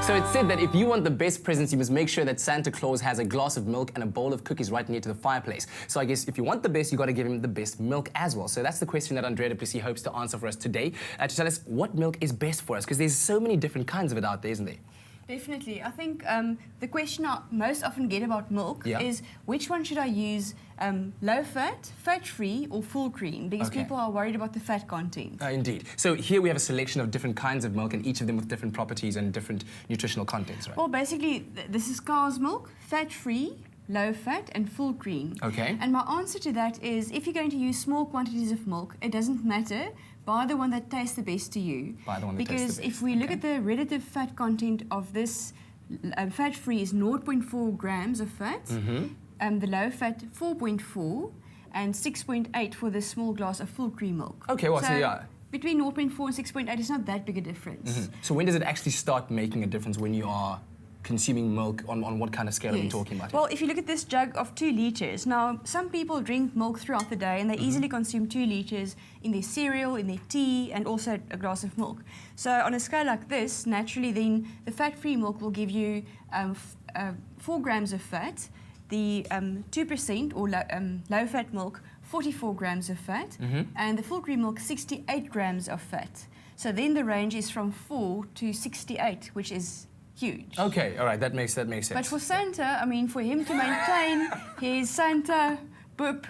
So it's said that if you want the best presents, you must make sure that Santa Claus has a glass of milk and a bowl of cookies right near to the fireplace. So I guess if you want the best, you got to give him the best milk as well. So that's the question that Andrea du Plessis hopes to answer for us today, to tell us what milk is best for us, because there's so many different kinds of it out there, isn't there? Definitely. I think the question I most often get about milk is which one should I use, low fat, fat-free or full cream? Because people are worried about the fat content. Indeed. So here we have a selection of different kinds of milk and each of them with different properties and different nutritional contents, right? Well, basically, this is cow's milk, fat-free, low fat and full cream. Okay. And my answer to that is if you're going to use small quantities of milk, it doesn't matter. Buy the one that tastes the best to you. Buy the one that tastes the best. Because if we look at the relative fat content of this, fat-free is 0.4 grams of fat, the low fat 4.4, and 6.8 for the small glass of full cream milk. Okay, well, so yeah. Between 0.4 and 6.8, it's not that big a difference. So when does it actually start making a difference when you are consuming milk? On what kind of scale are we talking about? Well, if you look at this jug of 2 litres, now some people drink milk throughout the day and they easily consume 2 litres in their cereal, in their tea, and also a glass of milk. So on a scale like this, naturally then the fat-free milk will give you 4 grams of fat, the 2% or low-fat milk 44 grams of fat, and the full cream milk 68 grams of fat. So then the range is from 4 to 68, which is huge. Okay, all right, that makes sense. But for Santa, I mean, for him to maintain his Santa boop,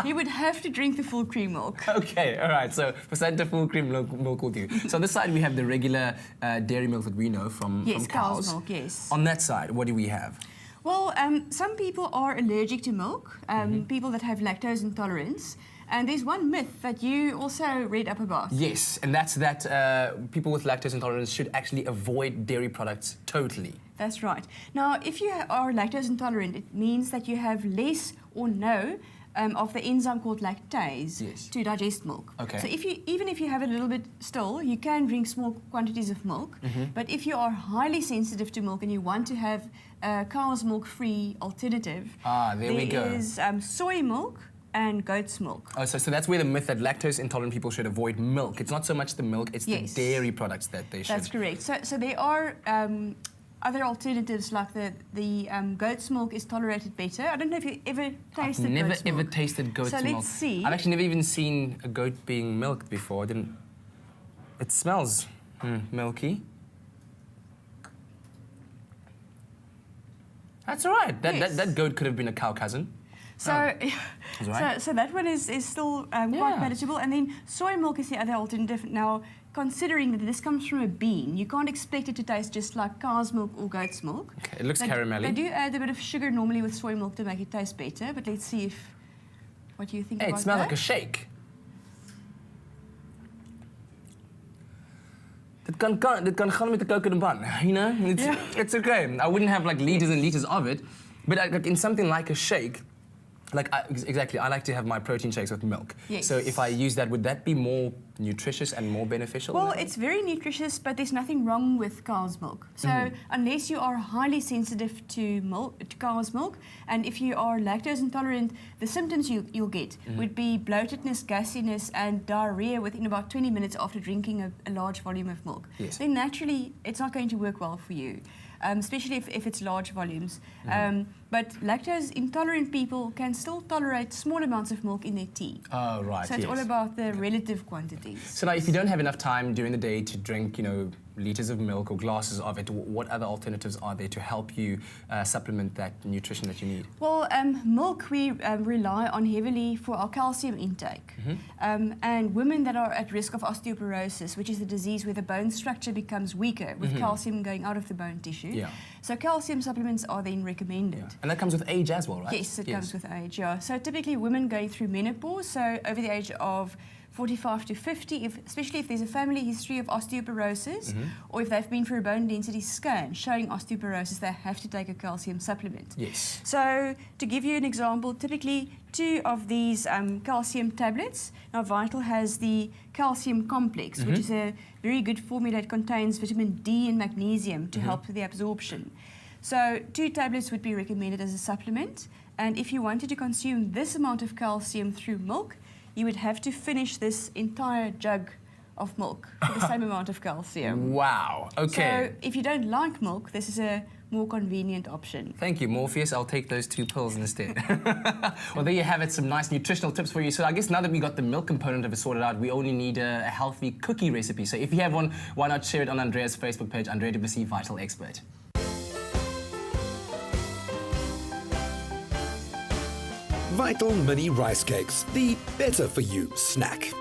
he would have to drink the full cream milk. Okay, all right, so for Santa, full cream milk will do. So on this side, we have the regular dairy milk that we know from cows. Cow's milk, yes. On that side, what do we have? Well, some people are allergic to milk, people that have lactose intolerance. And there's one myth that you also read up about. Yes, and that's that people with lactose intolerance should actually avoid dairy products totally. That's right. Now, if you are lactose intolerant, it means that you have less or no of the enzyme called lactase to digest milk. Okay. So even if you have a little bit still, you can drink small quantities of milk. But if you are highly sensitive to milk and you want to have a cow's milk-free alternative, there we go. There is soy milk and goat's milk. Oh, so that's where the myth that lactose intolerant people should avoid milk. It's not so much the milk, it's the dairy products that they should. That's correct. So there are other alternatives like the goat's milk is tolerated better. I don't know if you ever tasted goat's milk. Never ever tasted goat's milk. So let's see. I've actually never even seen a goat being milked before. It smells milky. That's all right. That goat could have been a cow cousin. So that one is still quite manageable. And then soy milk is the other alternative. Now, considering that this comes from a bean, you can't expect it to taste just like cow's milk or goat's milk. Okay, it looks caramelly. They do add a bit of sugar normally with soy milk to make it taste better, but let's see what you think about that. It smells like a shake. Dit kan gaan met 'n Coke and a bun, you know? It's okay. I wouldn't have like liters and liters of it, but like in something like a shake, exactly, I like to have my protein shakes with milk. Yes. So if I use that, would that be more nutritious and more beneficial? Well, it's very nutritious, but there's nothing wrong with cow's milk. So unless you are highly sensitive to cow's milk, and if you are lactose intolerant, the symptoms you'll get would be bloatedness, gassiness, and diarrhea within about 20 minutes after drinking a large volume of milk. Yes. Then naturally, it's not going to work well for you. Especially if it's large volumes. But lactose intolerant people can still tolerate small amounts of milk in their tea. Oh, right. So it's all about the relative quantities. So now, if you don't have enough time during the day to drink, liters of milk or glasses of it, what other alternatives are there to help you supplement that nutrition that you need? Well, milk we rely on heavily for our calcium intake. And women that are at risk of osteoporosis, which is the disease where the bone structure becomes weaker with calcium going out of the bone tissue. Yeah. So calcium supplements are then recommended. Yeah. And that comes with age as well, right? Yes, it comes with age, yeah. So typically women going through menopause, so over the age of 45 to 50, especially if there's a family history of osteoporosis, or if they've been for a bone density scan showing osteoporosis, they have to take a calcium supplement. Yes. So to give you an example, typically 2 of these calcium tablets. Now Vital has the calcium complex, which is a very good formula that contains vitamin D and magnesium to help with the absorption. So 2 tablets would be recommended as a supplement. And if you wanted to consume this amount of calcium through milk, you would have to finish this entire jug of milk for the same amount of calcium. Wow. Okay. So if you don't like milk, this is a more convenient option. Thank you, Morpheus. I'll take those 2 pills instead. Well, there you have it, some nice nutritional tips for you. So I guess now that we got the milk component of it sorted out, we only need a healthy cookie recipe. So if you have one, why not share it on Andrea's Facebook page, Andrea du Plessis, Vital Expert. Vital Mini Rice Cakes, the better for you snack.